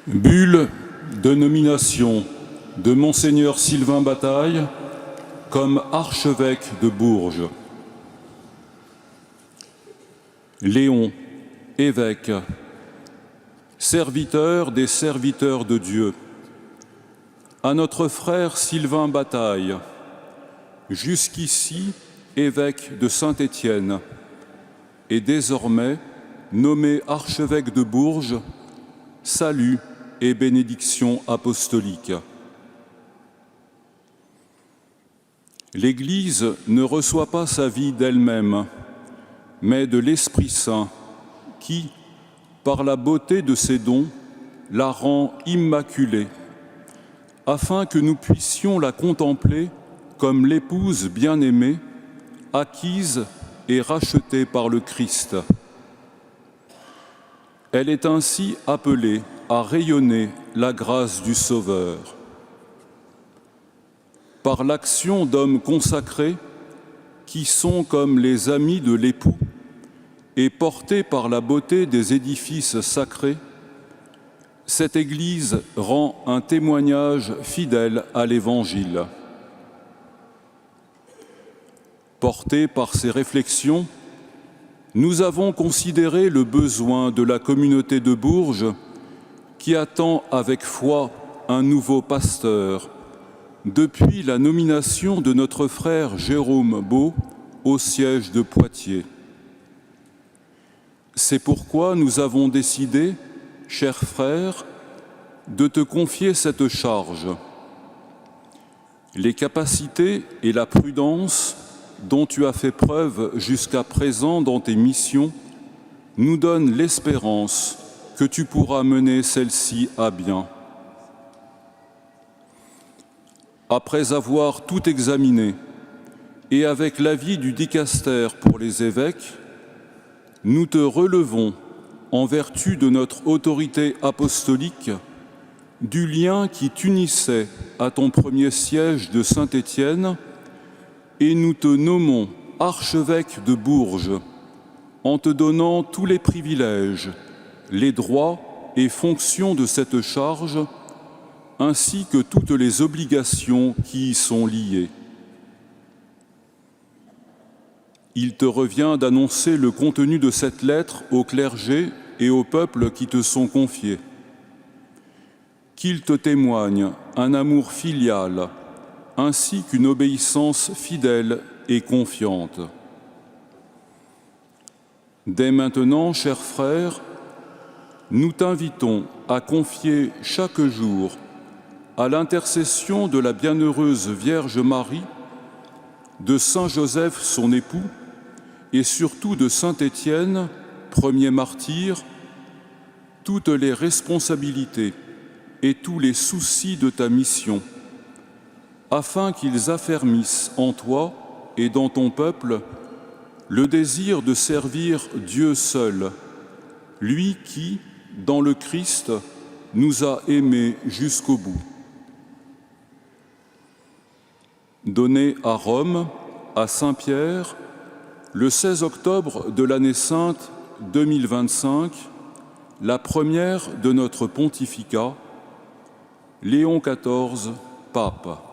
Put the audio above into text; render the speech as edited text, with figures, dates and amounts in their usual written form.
Bulle de nomination de Monseigneur Sylvain Bataille comme archevêque de Bourges. Léon, évêque, serviteur des serviteurs de Dieu, à notre frère Sylvain Bataille, jusqu'ici évêque de Saint-Étienne et désormais nommé archevêque de Bourges, salut et bénédiction apostolique. L'Église ne reçoit pas sa vie d'elle-même, mais de l'Esprit Saint qui, par la beauté de ses dons, la rend immaculée, afin que nous puissions la contempler comme l'épouse bien-aimée, acquise et rachetée par le Christ. Elle est ainsi appelée à rayonner la grâce du Sauveur. Par l'action d'hommes consacrés qui sont comme les amis de l'époux et portés par la beauté des édifices sacrés, cette Église rend un témoignage fidèle à l'Évangile. Portés par ces réflexions, nous avons considéré le besoin de la communauté de Bourges qui attend avec foi un nouveau pasteur depuis la nomination de notre frère Jérôme Beau au siège de Poitiers. C'est pourquoi nous avons décidé, cher frère, de te confier cette charge. Les capacités et la prudence dont tu as fait preuve jusqu'à présent dans tes missions nous donnent l'espérance que tu pourras mener celle-ci à bien. Après avoir tout examiné, et avec l'avis du dicaster pour les évêques, nous te relevons, en vertu de notre autorité apostolique, du lien qui t'unissait à ton premier siège de Saint-Étienne, et nous te nommons archevêque de Bourges, en te donnant tous les privilèges, les droits et fonctions de cette charge, ainsi que toutes les obligations qui y sont liées. Il te revient d'annoncer le contenu de cette lettre au clergé et au peuple qui te sont confiés. Qu'il te témoigne un amour filial, ainsi qu'une obéissance fidèle et confiante. Dès maintenant, chers frères, nous t'invitons à confier chaque jour à l'intercession de la bienheureuse Vierge Marie, de Saint Joseph son époux, et surtout de Saint Étienne, premier martyr, toutes les responsabilités et tous les soucis de ta mission, afin qu'ils affermissent en toi et dans ton peuple le désir de servir Dieu seul, lui qui, dans le Christ, nous a aimés jusqu'au bout. Donné à Rome, à Saint-Pierre, le 16 octobre de l'année sainte 2025, la première de notre pontificat, Léon XIV, pape.